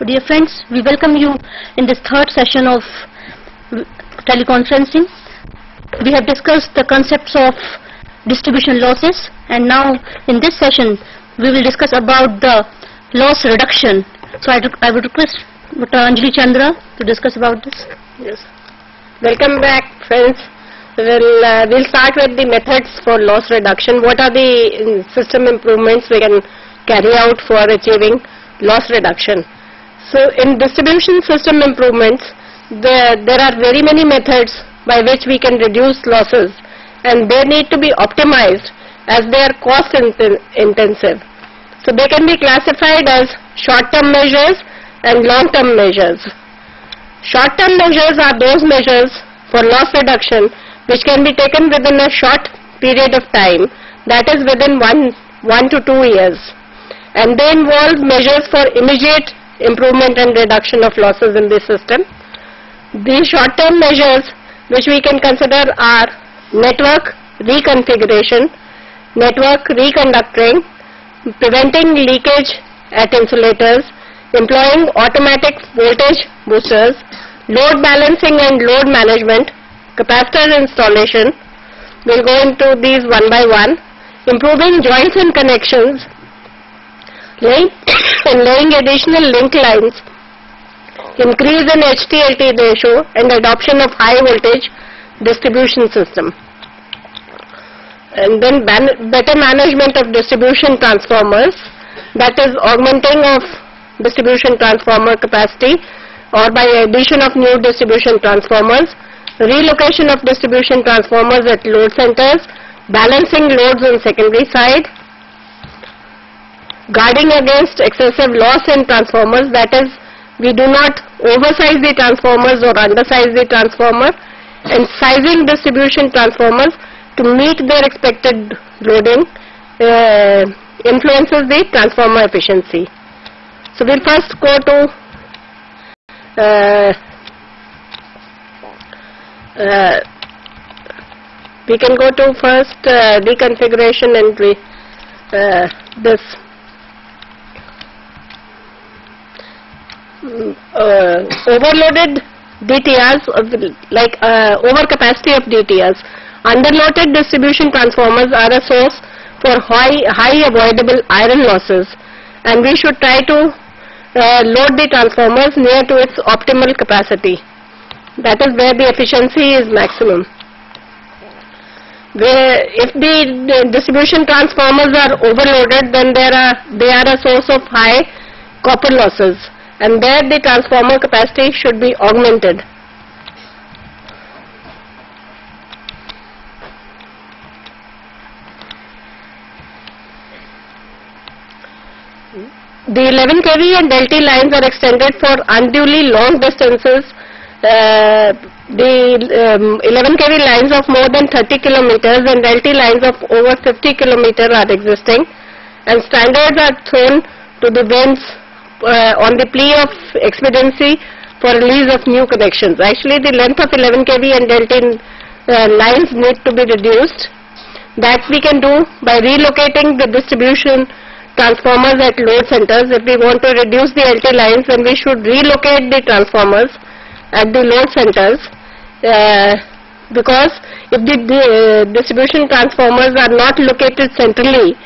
Dear friends, we welcome you in this third session of teleconferencing. We have discussed the concepts of distribution losses, and now in this session we will discuss about the loss reduction. So I would request Dr. Anjali Chandra to discuss about this. Yes. Welcome back, friends. We'll start with the methods for loss reduction. What are the system improvements we can carry out for achieving loss reduction? So in distribution system improvements, there are very many methods by which we can reduce losses, and they need to be optimized as they are cost intensive. So they can be classified as short-term measures and long-term measures. Short-term measures are those measures for loss reduction which can be taken within a short period of time, that is within 1 to 2 years, and they involve measures for immediate improvement and reduction of losses in the system. These short-term measures which we can consider are network reconfiguration, network reconductoring, preventing leakage at insulators, employing automatic voltage boosters, load balancing and load management, capacitor installation. We'll go into these one by one. Improving joints and connections, laying additional link lines, increase in HT-LT ratio, and adoption of high voltage distribution system. And then better management of distribution transformers, that is augmenting of distribution transformer capacity or by addition of new distribution transformers, relocation of distribution transformers at load centers, balancing loads on secondary side, guarding against excessive loss in transformers, that is we do not oversize the transformers or undersize the transformer, and sizing distribution transformers to meet their expected loading influences the transformer efficiency. So we'll first go to we can go to first reconfiguration and this overloaded DTRs, like overcapacity of DTRs. Underloaded distribution transformers are a source for high avoidable iron losses, and we should try to load the transformers near to its optimal capacity. That is where the efficiency is maximum. If the distribution transformers are overloaded, then they are a source of high copper losses, and there the transformer capacity should be augmented. The 11 kV and LT lines are extended for unduly long distances. The 11 kV lines of more than 30 kilometers and LT lines of over 50 kilometers are existing, and standards are thrown to the winds on the plea of expediency for release of new connections. Actually, the length of 11 kV and LT lines need to be reduced. That we can do by relocating the distribution transformers at load centers. If we want to reduce the LT lines, then we should relocate the transformers at the load centers, because if the distribution transformers are not located centrally,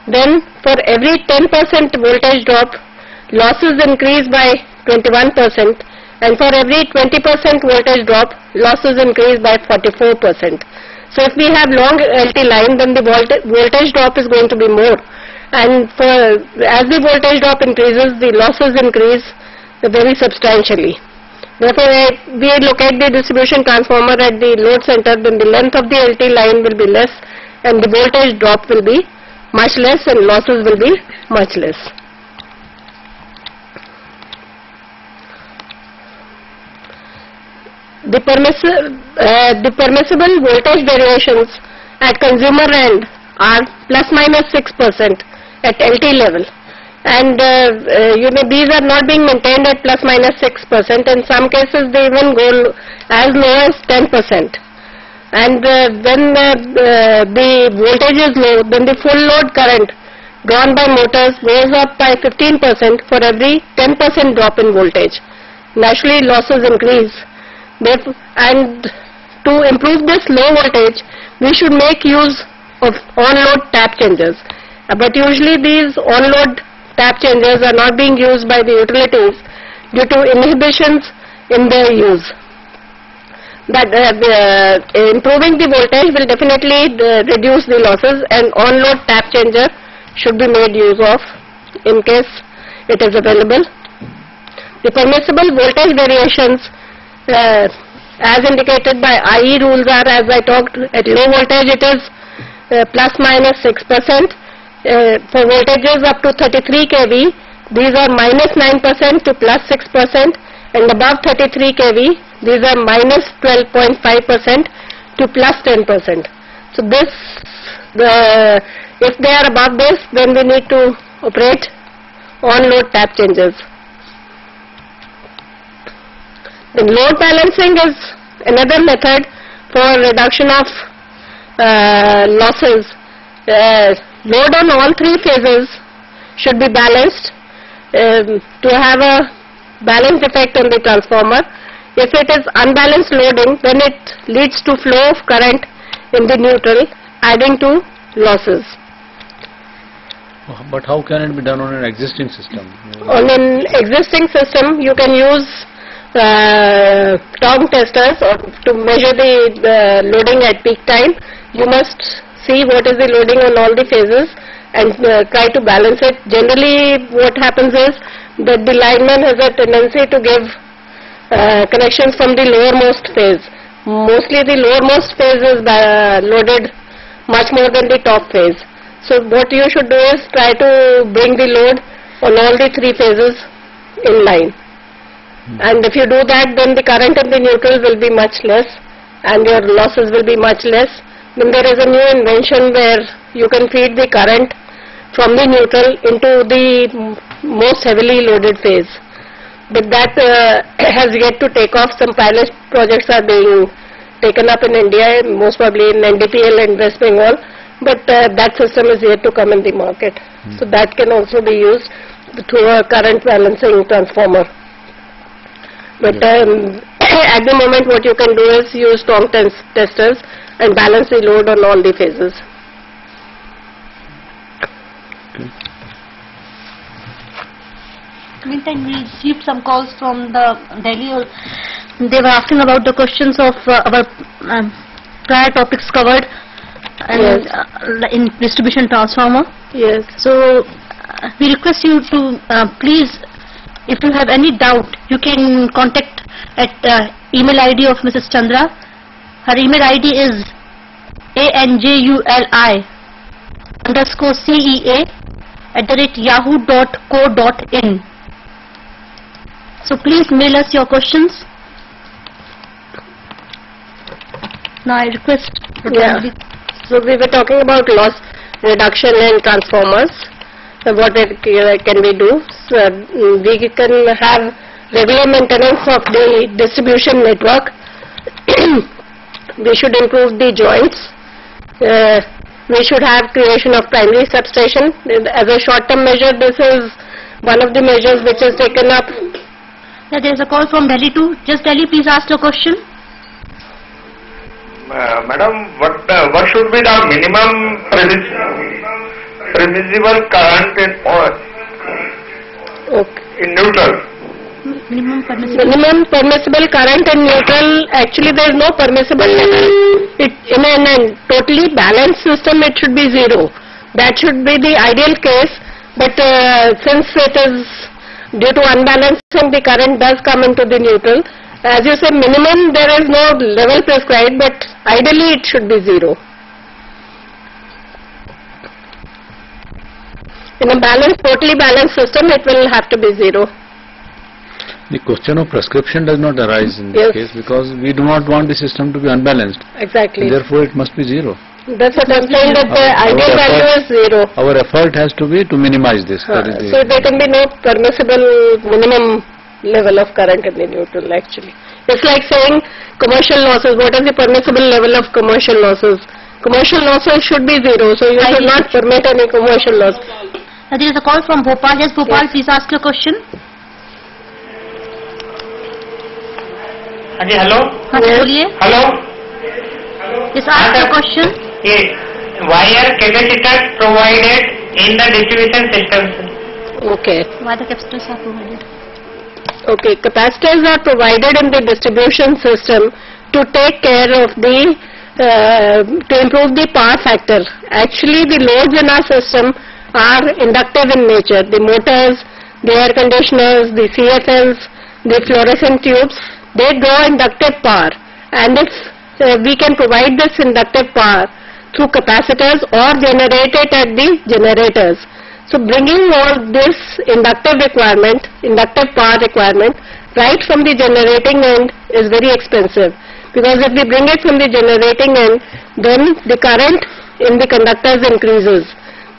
then for every 10% voltage drop, losses increase by 21%, and for every 20% voltage drop, losses increase by 44%. So if we have long LT line, then the voltage drop is going to be more, and as the voltage drop increases, the losses increase very substantially. Therefore, if we locate the distribution transformer at the load center, then the length of the LT line will be less, and the voltage drop will be much less, and losses will be much less. The permissible voltage variations at consumer end are plus minus 6% at LT level, and these are not being maintained at plus minus 6%. In some cases they even go as low as 10%, and when the voltage is low, then the full load current drawn by motors goes up by 15% for every 10% drop in voltage. Naturally, losses increase. And to improve this low voltage, we should make use of on-load tap changers. But usually these on-load tap changers are not being used by the utilities due to inhibitions in their use. That improving the voltage will definitely reduce the losses, and on-load tap changer should be made use of in case it is available. The permissible voltage variations as indicated by IE rules are, as I talked, at low voltage it is plus minus 6%. For voltages up to 33 kV, these are minus 9% to plus 6%, and above 33 kV, these are minus 12.5% to plus 10%. So this, if they are above this, then we need to operate on-load tap changers. Then load balancing is another method for reduction of losses. Load on all three phases should be balanced to have a balanced effect on the transformer. If it is unbalanced loading, then it leads to flow of current in the neutral, adding to losses. But how can it be done on an existing system? On an existing system, you can use Tom testers to measure the loading at peak time. You must see what is the loading on all the phases and try to balance it. Generally what happens is that the lineman has a tendency to give connections from the lowermost phase. Mostly the lowermost phase is loaded much more than the top phase. So what you should do is try to bring the load on all the three phases in line. And if you do that, then the current in the neutral will be much less and your losses will be much less. Then there is a new invention where you can feed the current from the neutral into the most heavily loaded phase. But that has yet to take off. Some pilot projects are being taken up in India, most probably in NDPL and West Bengal. But that system is yet to come in the market. So that can also be used through a current balancing transformer. But at the moment what you can do is use Tom testers and balance the load on all the phases. Meantime, we received some calls from the Delhi. They were asking about the questions of our prior topics covered and in distribution transformer. Yes. So we request you to please, if you have any doubt, you can contact at email ID of Mrs. Chandra. Her email ID is anjuli_cea@yahoo.co.in. So please mail us your questions. Now I request. So we were talking about loss reduction in transformers. What can we do? So we can have regular maintenance of the distribution network. We should improve the joints. We should have creation of primary substation. As a short-term measure, this is one of the measures which is taken up. There is a call from Delhi too. Just Delhi, please ask your question. Madam, what should be the minimum permissible current in neutral? Minimum permissible. Minimum permissible current in neutral, actually there is no permissible level. In a totally balanced system it should be zero. That should be the ideal case, but since it is due to unbalancing, the current does come into the neutral. As you say, minimum there is no level prescribed, but ideally it should be zero. In a balanced, totally balanced system, it will have to be zero. The question of prescription does not arise in this case because we do not want the system to be unbalanced. Exactly. Therefore, it must be zero. That's what I'm saying, that the ideal value is zero. Our effort has to be to minimize this. So there can be no permissible minimum level of current in the neutral actually. It's like saying commercial losses. What is the permissible level of commercial losses? commercial losses should be zero, so you should not permit any commercial loss. There is a call from Bhopal. Yes, Bhopal, Yes. please ask your question. हाँ जी, hello हाँ जी, बोलिए. Hello Yes, ask your question. ये wire capacitor provided in the distribution system. Okay. Why the capacitors are provided? Okay, capacitors are provided in the distribution system to take care of the, to improve the power factor. Actually, the loads in our system are inductive in nature. The motors, the air conditioners, the CFLs, the fluorescent tubes, they draw inductive power. And if we can provide this inductive power through capacitors or generate it at the generators. So bringing all this inductive requirement, inductive power requirement, right from the generating end is very expensive. Because if we bring it from the generating end, then the current in the conductors increases.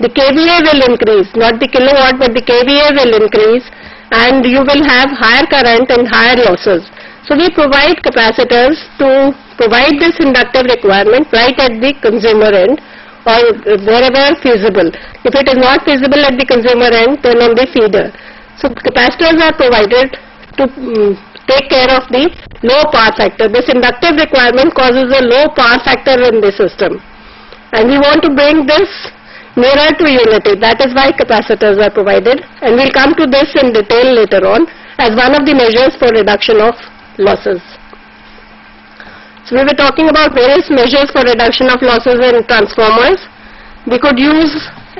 The kVA will increase, not the kilowatt, but the kVA will increase, and you will have higher current and higher losses. So we provide capacitors to provide this inductive requirement right at the consumer end, or wherever feasible. If it is not feasible at the consumer end, then on the feeder. So capacitors are provided to take care of the low power factor. This inductive requirement causes a low power factor in the system. And we want to bring this nearer to unity. That is why capacitors are provided. And we'll come to this in detail later on as one of the measures for reduction of losses. So we were talking about various measures for reduction of losses in transformers. We could use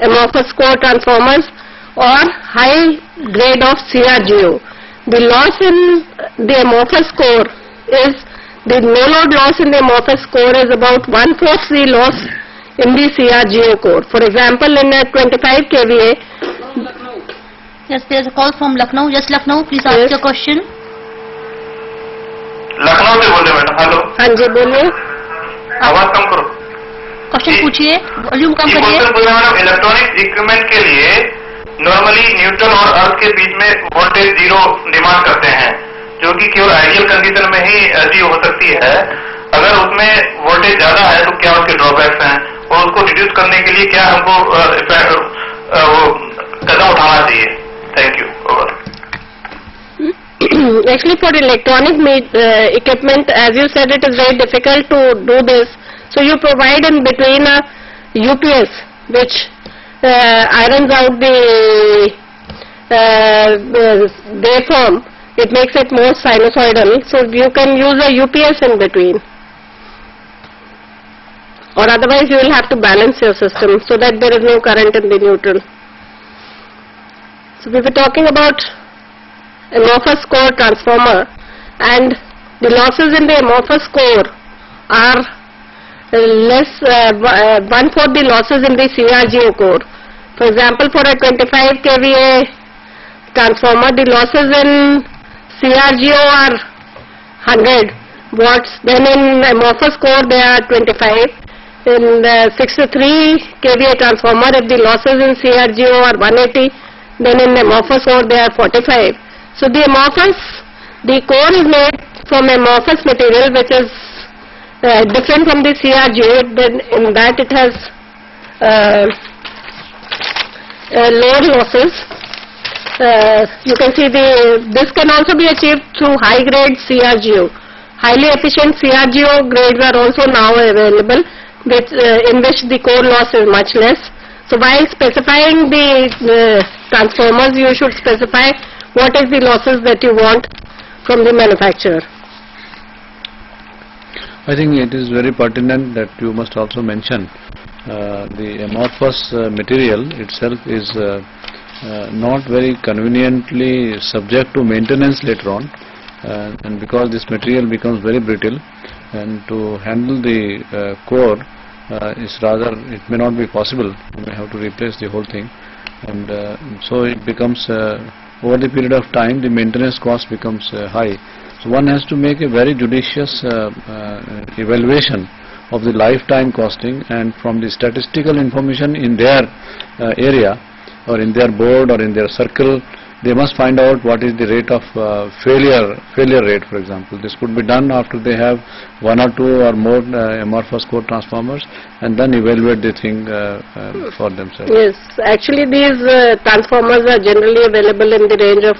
amorphous core transformers or high grade of CRGO. The loss in the amorphous core is, the no-load loss in the amorphous core is about 1/4 the loss in the CRGO core. For example, in a 25 kVA. Yes, there is a call from Lucknow. Yes, Lucknow, please ask Yes. your question. Lucknow से बोल रहे madam. Hello, हाँ जी, बोलिए. आवाज कम करो. Question जी. पूछिए, volume कम ये करिए. क्वेश्चन पूछा मैडम, इलेक्ट्रॉनिक इक्विपमेंट के लिए नॉर्मली न्यूट्रल और अर्थ के बीच में वोल्टेज जीरो डिमांड करते हैं, जो कि केवल आइडियल कंडीशन में ही अचीव हो सकती है. अगर उसमें वोल्टेज ज्यादा है तो क्या उसके ड्रॉबैक्स हैं, और उसको रिड्यूस करने के लिए क्या हमको कदम उठाना चाहिए? Thank you. Over. Actually, for electronic equipment, as you said, it is very difficult to do this. So you provide in between a UPS which irons out the waveform. It makes it more sinusoidal. So you can use a UPS in between. Or otherwise you will have to balance your system so that there is no current in the neutral. So we were talking about amorphous core transformer, and the losses in the amorphous core are less, 1/4 the losses in the CRGO core. For example, for a 25 kVA transformer, the losses in CRGO are 100 watts, then in amorphous core they are 25. In the 63 kVA transformer, if the losses in CRGO are 180, then in amorphous core they are 45. So the amorphous, the core is made from amorphous material which is different from the CRGO. Then in that it has lower losses. You can see this can also be achieved through high grade CRGO. Highly efficient CRGO grades are also now available, which, in which the core loss is much less. So while specifying the transformers, you should specify what is the losses that you want from the manufacturer. I think it is very pertinent that you must also mention the amorphous material itself is not very conveniently subject to maintenance later on, and because this material becomes very brittle, and to handle the core is rather, it may not be possible. You may have to replace the whole thing, and so it becomes over the period of time the maintenance cost becomes high. So one has to make a very judicious evaluation of the lifetime costing, and from the statistical information in their area or in their board or in their circle, they must find out what is the rate of failure rate, for example. This could be done after they have one or two or more amorphous core transformers, and then evaluate the thing for themselves. Yes, actually these transformers are generally available in the range of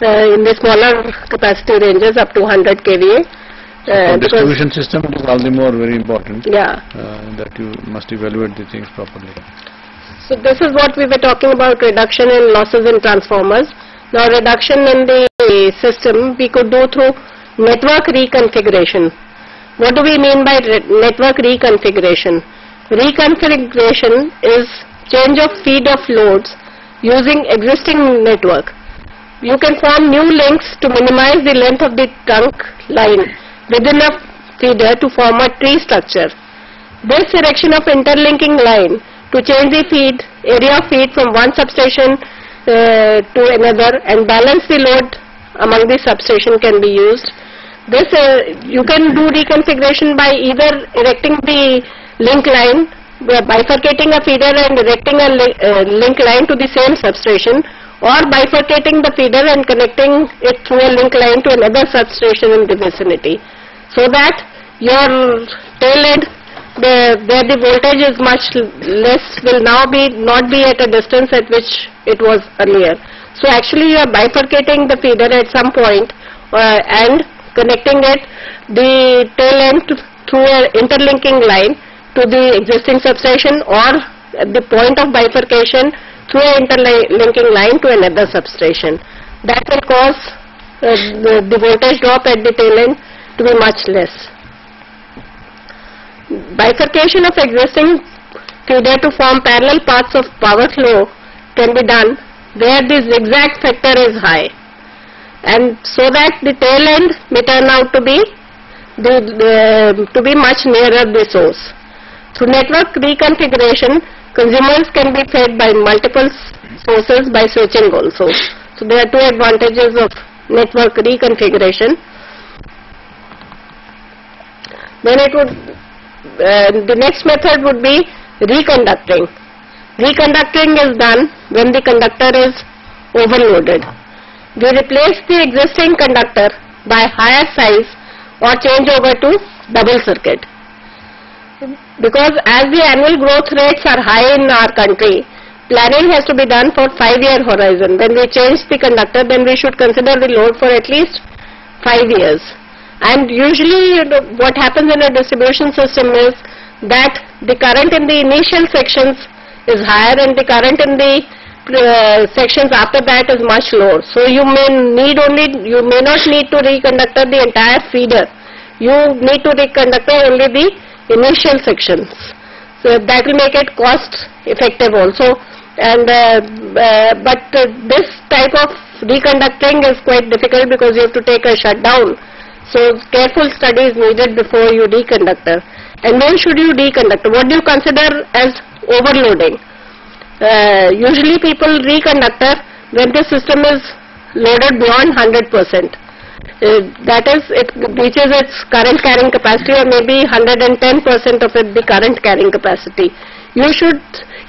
in the smaller capacity ranges up to 100 kVA. For distribution system, it is all the more very important. Yeah. That you must evaluate the things properly. So this is what we were talking about, reduction in losses in transformers. Now reduction in the system we could do through network reconfiguration. What do we mean by network reconfiguration? Reconfiguration is change of feed of loads using existing network. You can form new links to minimize the length of the trunk line within a feeder to form a tree structure. This erection of interlinking line to change the area of feed from one substation to another and balance the load among the substation can be used. This you can do reconfiguration by either erecting the link line, bifurcating a feeder and erecting a link line to the same substation, or bifurcating the feeder and connecting it through a link line to another substation in the vicinity, so that your tail end where the voltage is much less will now not be at a distance at which it was earlier. So actually you are bifurcating the feeder at some point and connecting it, the tail end through an interlinking line to the existing substation, or at the point of bifurcation through an interlinking line to another substation. That will cause the voltage drop at the tail end to be much less. Bifurcation of existing feeder to form parallel paths of power flow can be done where the zigzag factor is high, and so that the tail end may turn out to be much nearer the source. Through network reconfiguration, consumers can be fed by multiple sources by switching also. So there are two advantages of network reconfiguration. Then it would the next method would be reconducting. Reconducting is done when the conductor is overloaded. We replace the existing conductor by higher size or change over to double circuit. Because as the annual growth rates are high in our country, planning has to be done for 5-year horizon. When we change the conductor, then we should consider the load for at least 5 years. And usually what happens in a distribution system is that the current in the initial sections is higher and the current in the sections after that is much lower. So you may not need to reconductor the entire feeder. You need to reconductor only the initial sections. So that will make it cost effective also. And but this type of reconducting is quite difficult because you have to take a shutdown. So careful study is needed before you reconductor. And when should you reconductor? What do you consider as overloading? Usually people reconductor when the system is loaded beyond 100%. That is, it reaches its current carrying capacity, or maybe 110% of it the current carrying capacity. You should,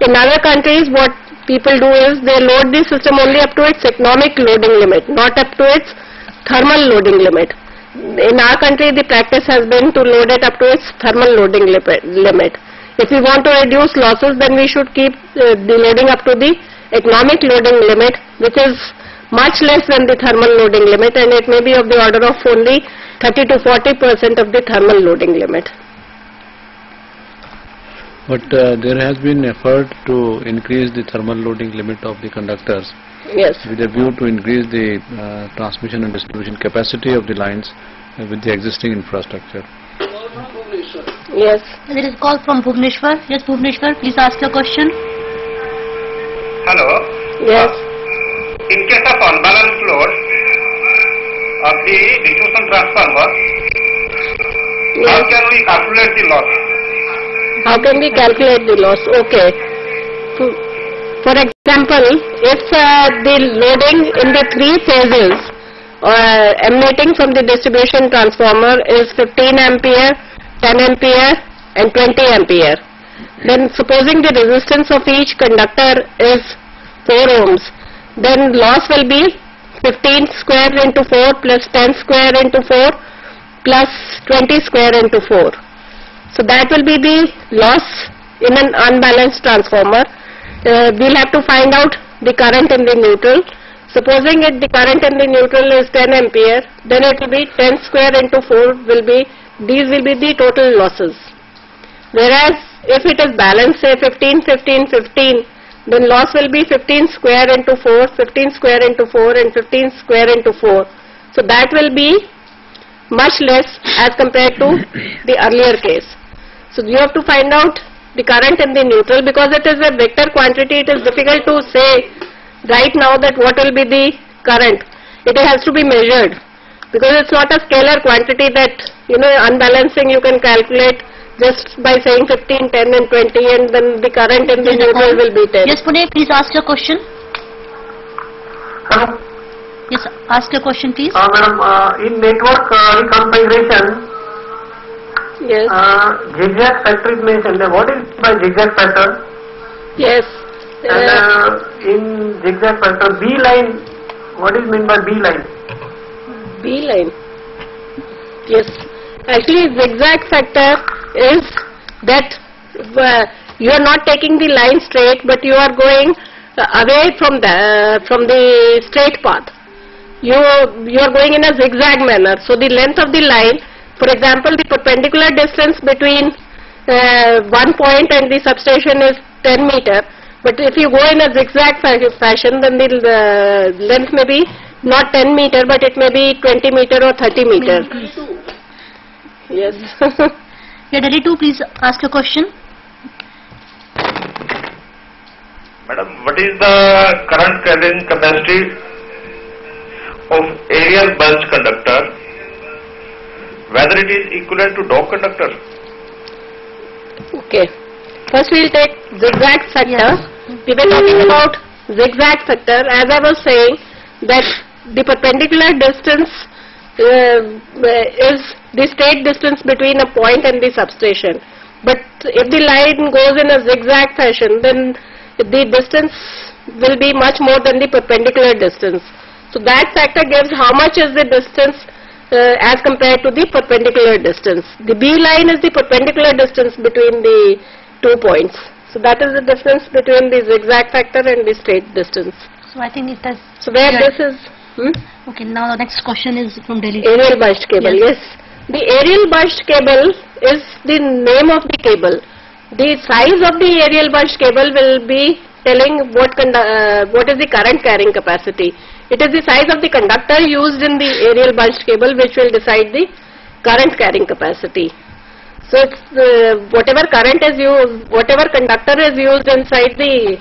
in other countries what people do is they load the system only up to its economic loading limit, not up to its thermal loading limit. In our country the practice has been to load it up to its thermal loading limit. If we want to reduce losses, then we should keep the loading up to the economic loading limit, which is much less than the thermal loading limit, and it may be of the order of only 30 to 40% of the thermal loading limit. But there has been effort to increase the thermal loading limit of the conductors. Yes. With a view to increase the transmission and distribution capacity of the lines with the existing infrastructure. Yes. There is a call from Bhubaneswar. Yes, Bhubaneswar, please ask your question. Hello. Yes. In case of unbalanced load of the distribution transformer, how can we calculate the loss? How can we calculate the loss? Okay. For example, if the loading in the 3 phases emanating from the distribution transformer is 15 ampere, 10 ampere and 20 ampere, then supposing the resistance of each conductor is 4 ohms, then loss will be 15 square into 4 plus 10 square into 4 plus 20 square into 4. So that will be the loss in an unbalanced transformer. We'll have to find out the current in the neutral. Supposing the current in the neutral is 10 ampere, then it will be 10 square into 4 will be, these will be the total losses. Whereas if it is balanced, say 15, 15, 15, then loss will be 15 square into 4, 15 square into 4 and 15 square into 4. So that will be much less as compared to the earlier case. So you have to find out the current in the neutral. Because it is a vector quantity, it is difficult to say right now that what will be the current. It has to be measured, because it's not a scalar quantity that, unbalancing you can calculate just by saying 15, 10 and 20 and then the current in the neutral will be 10. Yes, Pune, please ask your question. Hello. Yes, ask your question please. Madam, in network reconfiguration, Yes. Zigzag factor is mentioned. What is by zigzag factor? Yes. And in zigzag factor, B line, what is meant by B line? B line. Yes. Actually, zigzag factor is that you are not taking the line straight, but you are going away from the straight path. You are going in a zigzag manner. So the length of the line, for example, the perpendicular distance between one point and the substation is 10 meter. But if you go in a zigzag fashion, then the length may be not 10 meter, but it may be 20 meter or 30 meter. Yes. Yeah, Delhi 2, please ask your question. Madam, what is the current carrying capacity of aerial bulge conductor, whether it is equivalent to dog conductor? Okay. First we will take zigzag factor. We were talking about zigzag factor. As I was saying, that the perpendicular distance is the straight distance between a point and the substation. But if the line goes in a zigzag fashion, then the distance will be much more than the perpendicular distance. So that factor gives how much is the distance as compared to the perpendicular distance. The B line is the perpendicular distance between the 2 points. So that is the difference between the zigzag factor and the straight distance. So I think it has... So where this is... Okay, now the next question is from Delhi. Aerial burst cable, yes. The aerial burst cable is the name of the cable. The size of the aerial burst cable will be telling what is the current carrying capacity. It is the size of the conductor used in the aerial burst cable which will decide the current carrying capacity. So it's whatever current is used, whatever conductor is used inside the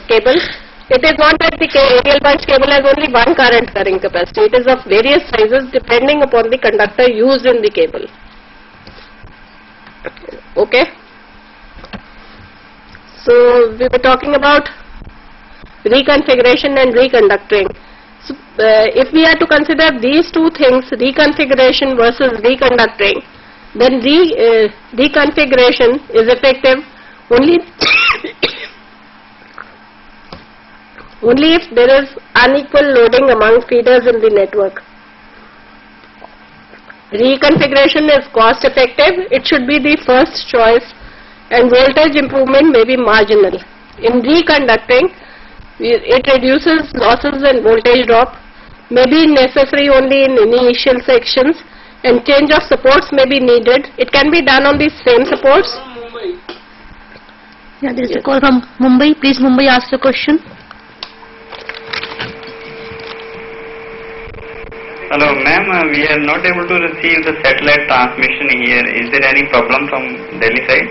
cable, it is not that the aerial burst cable has only one current carrying capacity. It is of various sizes depending upon the conductor used in the cable. Okay. So we were talking about reconfiguration and reconducting. So if we are to consider these two things, reconfiguration versus reconducting, then reconfiguration is effective only only if there is unequal loading among feeders in the network. Reconfiguration is cost effective, it should be the first choice, and voltage improvement may be marginal. In reconducting, it reduces losses and voltage drop, may be necessary only in initial sections, and change of supports may be needed. It can be done on the same supports. Yeah, there is a call from Mumbai. Please, Mumbai, ask your question. Hello, ma'am. We are not able to receive the satellite transmission here. Is there any problem from Delhi side?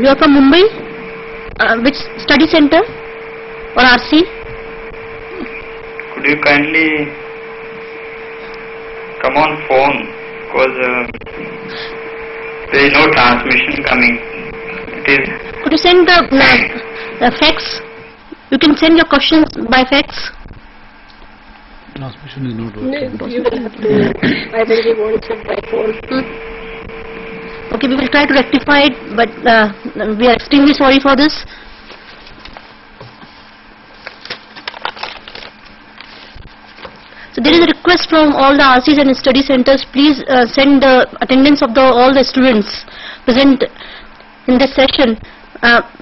You are from Mumbai? Which study center or RC? Could you kindly come on phone, because there is no transmission coming. It is. Could you send the fax? You can send your questions by fax. Transmission is not working. You will have to, I think you won't check by phone. Okay, we will try to rectify it, but we are extremely sorry for this. there is a request from all the RCs and study centers, please send the attendance of all the students present in this session,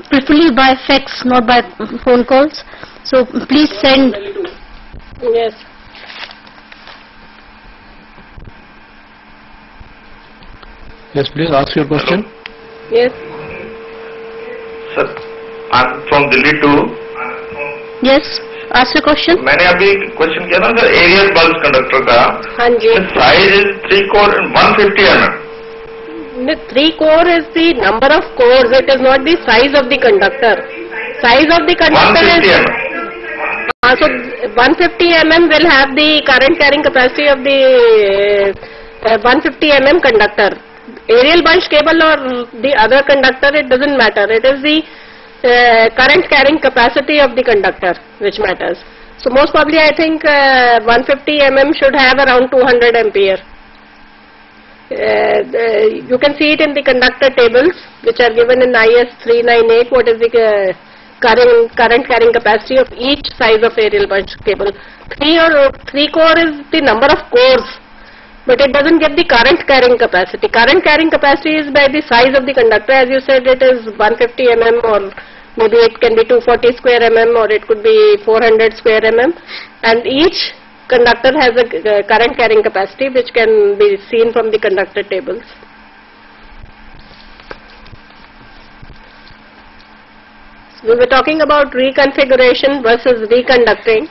preferably by fax, not by phone calls. So please send. Yes. Yes, please ask your question. Yes. Sir, I'm from Delhi too. Yes, ask your question. मैंने अभी question किया था sir aerial bulb conductor का. हाँ जी. Size is 3 core 150 mm. The 3 core is the number of cores. It is not the size of the conductor. Size of the conductor 150 is. mm. So 150 mm will have the current carrying capacity of the 150 mm conductor. Aerial bulge cable or the other conductor, it doesn't matter. It is the current carrying capacity of the conductor which matters. So most probably I think 150 mm should have around 200 ampere. You can see it in the conductor tables which are given in IS 398. What is the current carrying capacity of each size of aerial bulge cable? 3 core is the number of cores, but it doesn't get the current carrying capacity. Current carrying capacity is by the size of the conductor. As you said, it is 150 mm, or maybe it can be 240 square mm, or it could be 400 square mm, and each conductor has a current carrying capacity which can be seen from the conductor tables. So we were talking about reconfiguration versus reconducting.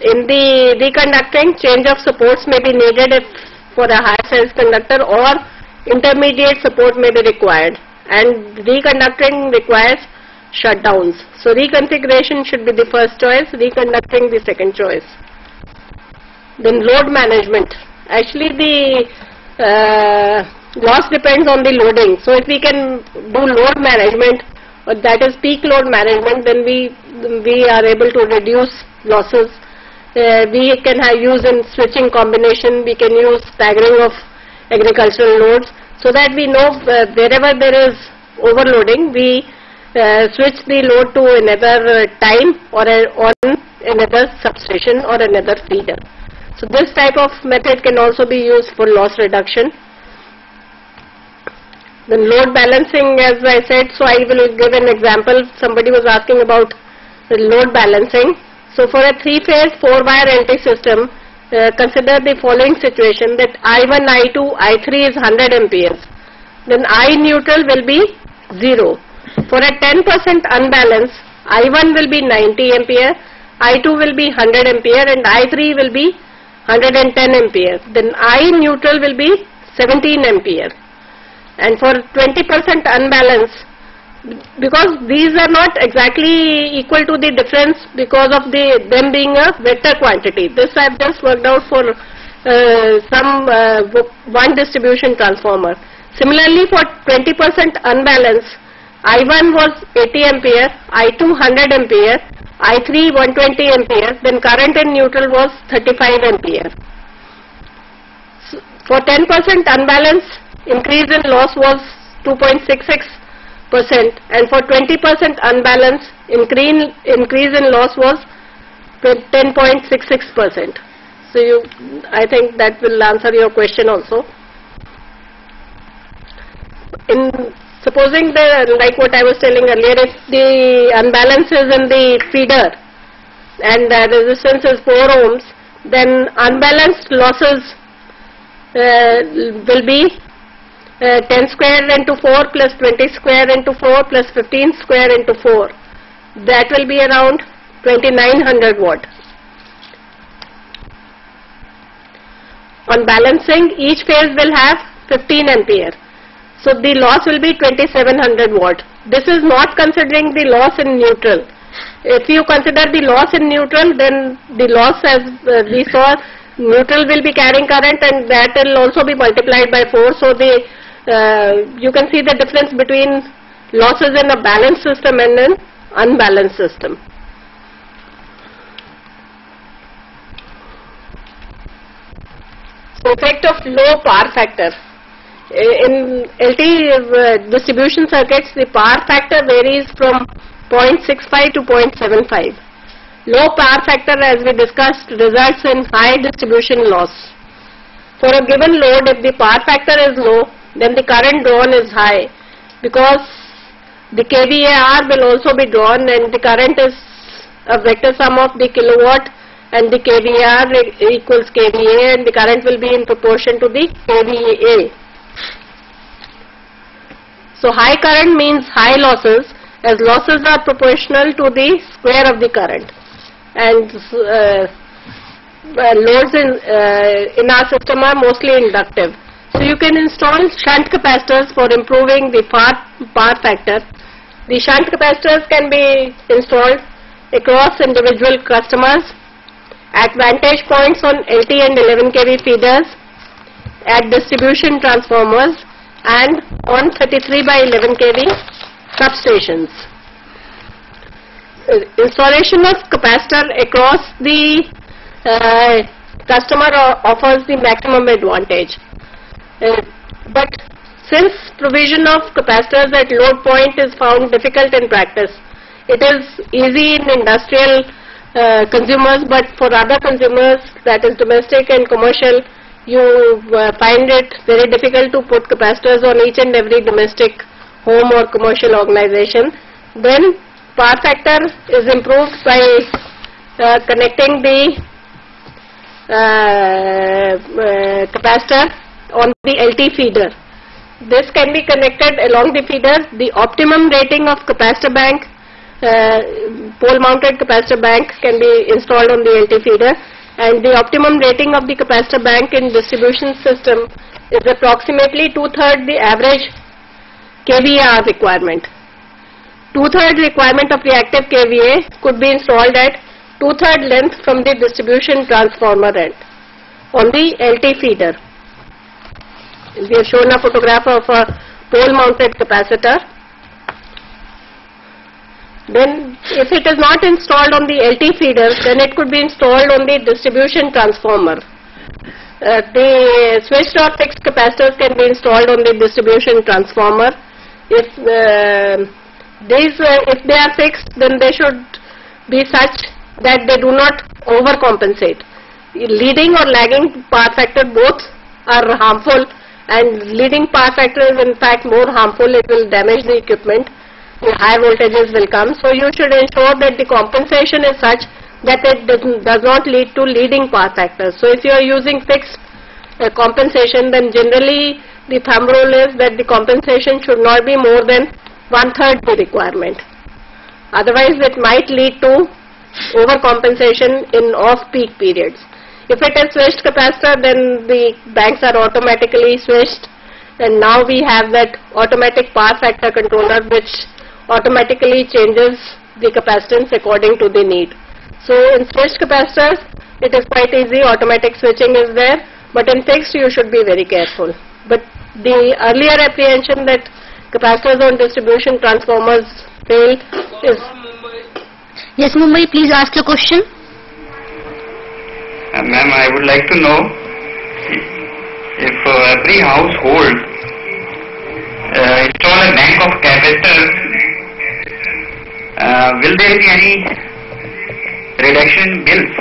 In the reconducting, change of supports may be needed if for a high size conductor, or intermediate support may be required, and reconducting requires shutdowns. So reconfiguration should be the first choice, reconducting the second choice. Then load management. Actually the loss depends on the loading. So if we can do load management, or that is peak load management, then we are able to reduce losses. We can use in switching combination, we can use staggering of agricultural loads, so that we know wherever there is overloading, we switch the load to another time or on another substation or another feeder. So this type of method can also be used for loss reduction. Then load balancing, as I said, so I will give an example. Somebody was asking about the load balancing. So for a 3-phase 4-wire NT system, consider the following situation, that I1, I2, I3 is 100 amperes. Then I neutral will be 0. For a 10% unbalance, I1 will be 90 ampere, I2 will be 100 ampere, and I3 will be 110 ampere. Then I neutral will be 17 ampere. And for 20% unbalance, because these are not exactly equal to the difference because of them being a vector quantity. This I have just worked out for one distribution transformer. Similarly, for 20% unbalance, I1 was 80 ampere, I2 100 ampere, I3 120 ampere, then current in neutral was 35 ampere. So for 10% unbalance, increase in loss was 2.66%, and for 20% unbalance, increase in loss was 10.66%. So I think that will answer your question also. Supposing like what I was telling earlier, if the unbalance is in the feeder and the resistance is 4 ohms, then unbalanced losses will be 10 square into 4 plus 20 square into 4 plus 15 square into 4. That will be around 2900 watt. On balancing, each phase will have 15 ampere. So the loss will be 2700 watt. This is not considering the loss in neutral. If you consider the loss in neutral, then the loss, as we saw, neutral will be carrying current, and that will also be multiplied by 4. So you can see the difference between losses in a balanced system and an unbalanced system. So effect of low power factor. In LT distribution circuits, the power factor varies from 0.65 to 0.75. Low power factor, as we discussed, results in high distribution loss. For a given load, if the power factor is low, then the current drawn is high, because the kVAR will also be drawn, and the current is a vector sum of the kilowatt and the kVAR equals kVA, and the current will be in proportion to the kVA. So high current means high losses, as losses are proportional to the square of the current, and loads in our system are mostly inductive. So you can install shunt capacitors for improving the power factor. The shunt capacitors can be installed across individual customers, at vantage points on LT and 11 kV feeders, at distribution transformers, and on 33 by 11 kV substations. Installation of capacitor across the customer offers the maximum advantage. But since provision of capacitors at load point is found difficult in practice, it is easy in industrial consumers, but for other consumers, that is domestic and commercial, you find it very difficult to put capacitors on each and every domestic home or commercial organization. Then power factor is improved by connecting the capacitor on the LT feeder. This can be connected along the feeder. The optimum rating of capacitor bank, pole mounted capacitor bank, can be installed on the LT feeder, and the optimum rating of the capacitor bank in distribution system is approximately 2/3 the average kVAR requirement. 2/3 requirement of reactive kVA could be installed at 2/3 length from the distribution transformer end on the LT feeder. We have shown a photograph of a pole mounted capacitor. Then if it is not installed on the LT feeder, then it could be installed on the distribution transformer. The switched or fixed capacitors can be installed on the distribution transformer. If if they are fixed, then they should be such that they do not overcompensate. Leading or lagging power factor both are harmful, and leading power factor is in fact more harmful. It will damage the equipment. The high voltages will come. So you should ensure that the compensation is such that it does not lead to leading power factors. So if you are using fixed compensation, then generally the thumb rule is that the compensation should not be more than 1/3 the requirement. Otherwise it might lead to overcompensation in off-peak periods. If it is switched capacitor, then the banks are automatically switched, and now we have that automatic power factor controller which automatically changes the capacitance according to the need. So in switched capacitors, it is quite easy, automatic switching is there, but in fixed you should be very careful. But the earlier apprehension that capacitors on distribution transformers fail is... Yes, Mumbai, please ask your question. Ma'am, I would like to know if every household install a bank of capacitors, will there be any reduction in bills?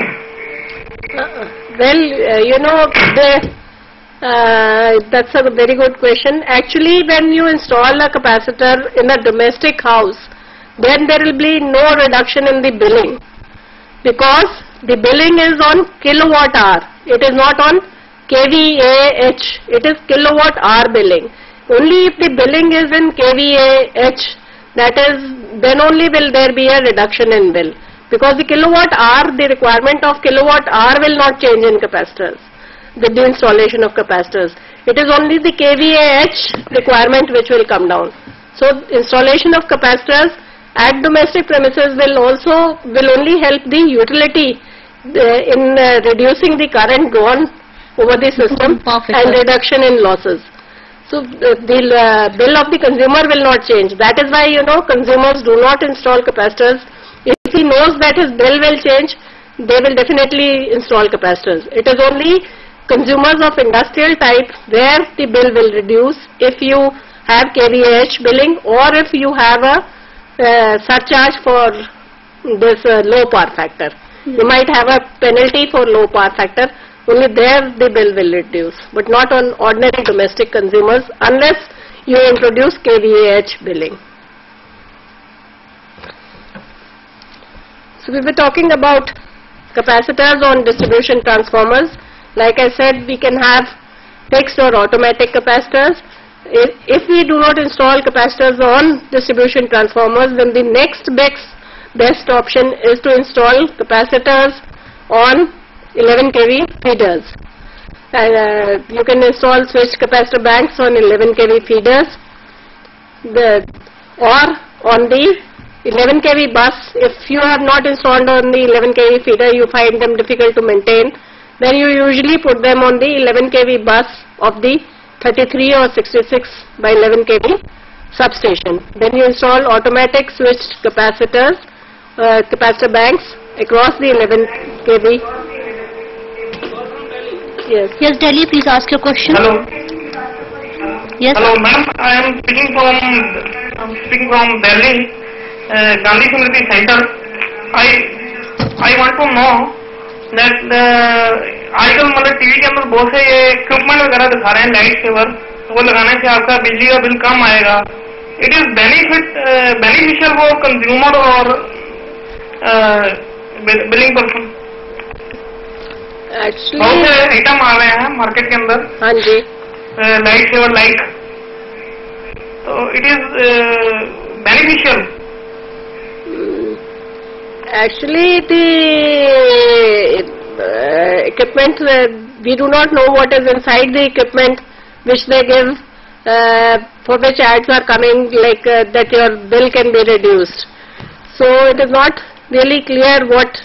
That's a very good question. Actually, when you install a capacitor in a domestic house, then there will be no reduction in the billing, because the billing is on kilowatt hour. It is not on kVAH. It is kilowatt hour billing. Only if the billing is in kVAH, that is, then only will there be a reduction in bill. Because the kilowatt hour, the requirement of kilowatt hour will not change in capacitors with the installation of capacitors. It is only the kVAH requirement which will come down. So installation of capacitors at domestic premises will only help the utility in reducing the current drawn over the system and reduction in losses. So the bill of the consumer will not change. That is why, consumers do not install capacitors. If he knows that his bill will change, they will definitely install capacitors. It is only consumers of industrial type where the bill will reduce if you have kVAH billing, or if you have a surcharge for this low power factor. You might have a penalty for low power factor. Only there the bill will reduce, but not on ordinary domestic consumers unless you introduce kVAH billing. So we were talking about capacitors on distribution transformers. Like I said, we can have fixed or automatic capacitors. If we do not install capacitors on distribution transformers, then the next best option is to install capacitors on 11 kV feeders. You can install switched capacitor banks on 11 kV feeders, or on the 11 kV bus. If you have not installed on the 11 kV feeder, you find them difficult to maintain, then you usually put them on the 11 kV bus of the 33 or 66 by 11 kV substation. Then you install automatic switched capacitors, capacitor banks across the 11 kV. Yes. Yes, Delhi, please ask your question. Hello. Yes. Hello, ma'am. I am speaking from Delhi, Gandhi Smriti Center. I want to know that आजकल मतलब TV के अंदर बहुत से ये equipment वगैरह दिखा रहे हैं लाइट सेवर, वो लगाने से आपका बिजली का बिल कम आएगा. It is beneficial for consumer और बिलिंग पर्सन. Actually, बहुत से आइटम आ रहे हैं मार्केट के अंदर. हाँ जी. लाइट सेवर लाइट, तो it is beneficial. Actually, the equipment, we do not know what is inside the equipment which they give, for which ads are coming, like that your bill can be reduced. So it is not really clear what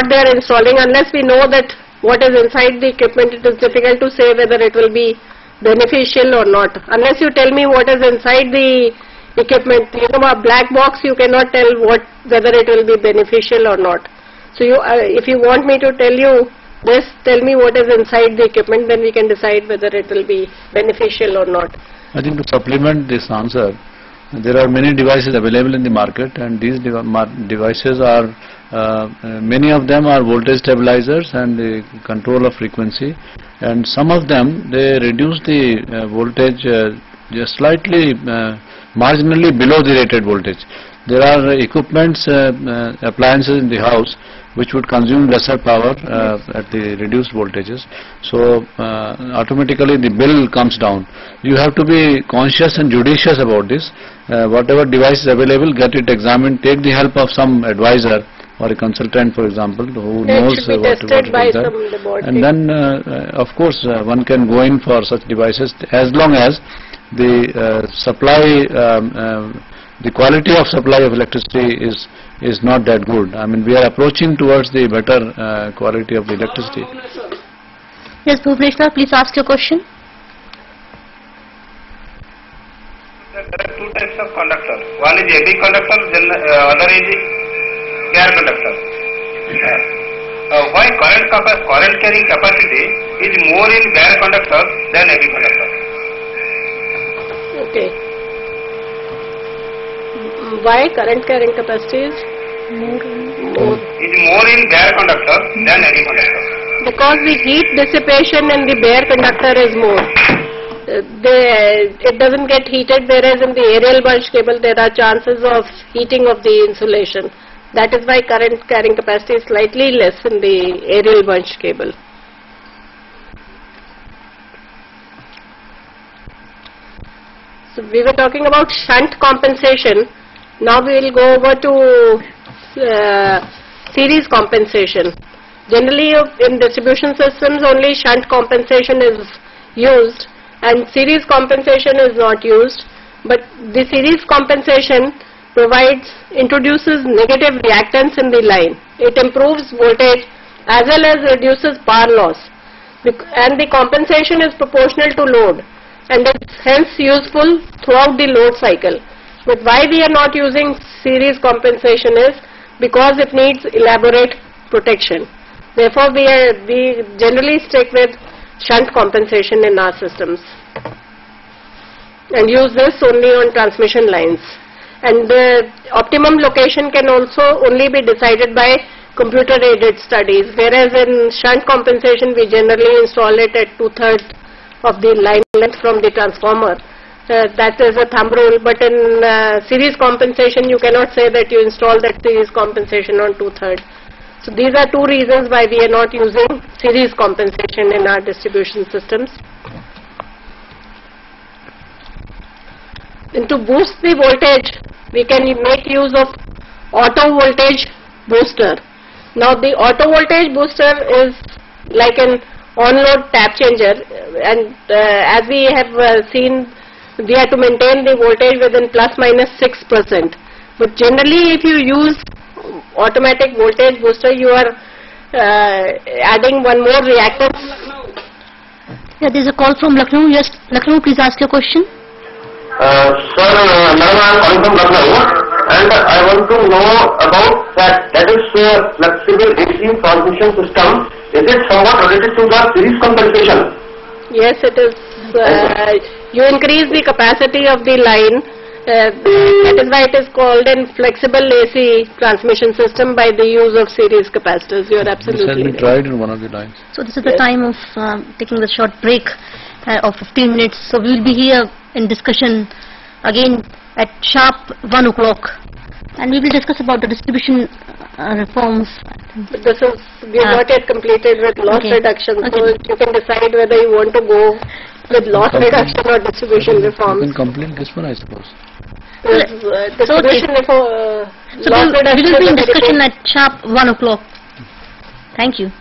they are installing. Unless we know that what is inside the equipment, it is difficult to say whether it will be beneficial or not. Unless you tell me what is inside the equipment, a black box, you cannot tell whether it will be beneficial or not. So if you want me to tell you this, tell me what is inside the equipment, then we can decide whether it will be beneficial or not. I think to supplement this answer, there are many devices available in the market, and these devices are, many of them are voltage stabilizers and the control of frequency, and some of them they reduce the voltage just slightly, marginally below the rated voltage. There are equipments, appliances in the house which would consume lesser power at the reduced voltages. So automatically the bill comes down. You have to be conscious and judicious about this. Whatever device is available, get it examined. Take the help of some advisor or a consultant, for example, who knows what to do. And then, of course, one can go in for such devices as long as the supply, the quality of supply of electricity is not that good. I mean, we are approaching towards the better quality of the electricity. Yes, Bhuvneshwar, please ask your question. There are two types of conductors. One is AB conductor, other is air conductor. Why current carrying capacity is more in bare conductor than AB conductor? Okay. Why current carrying capacity is more? Is more in bare conductor than AB conductor. Because the heat dissipation in the bare conductor is more. It doesn't get heated, whereas in the aerial bunch cable there are chances of heating of the insulation. That is why current carrying capacity is slightly less in the aerial bunch cable. So we were talking about shunt compensation. Now we will go over to series compensation. Generally in distribution systems only shunt compensation is used and series compensation is not used. But the series compensation introduces negative reactance in the line. It improves voltage as well as reduces power loss. And the compensation is proportional to load and is hence useful throughout the load cycle. But why we are not using series compensation is because it needs elaborate protection. Therefore, we generally stick with shunt compensation in our systems and use this only on transmission lines. And the optimum location can also only be decided by computer-aided studies, whereas in shunt compensation we generally install it at 2/3 of the line length from the transformer. That is a thumb rule, but in series compensation you cannot say that you install that series compensation on 2/3. So these are two reasons why we are not using series compensation in our distribution systems. And to boost the voltage, we can make use of auto voltage booster. Now the auto voltage booster is like an on-load tap changer, and as we have seen, we have to maintain the voltage within ±6%. But generally if you use automatic voltage booster, you are adding one more reactor. Yeah, there's a call from Lucknow. Yes, Lucknow, please ask your question. Sir, madam, I am calling from Lucknow, and I want to know about that is flexible AC transmission system. Is it somewhat related to the series compensation? Yes, it is. You increase the capacity of the line. That is why it is called a flexible AC transmission system by the use of series capacitors. You are absolutely This has been tried in one of the lines. So this is the time of taking the short break of 15 minutes. So we will be here in discussion again at sharp 1 o'clock, and we will discuss about the distribution reforms. But this is, we are not yet completed with loss reduction, so you can decide whether you want to go with loss reduction or distribution You reforms. can complete this one, I suppose. Distribution reform, So loss we reduction will be in is a very discussion at sharp 1 o'clock. Thank you.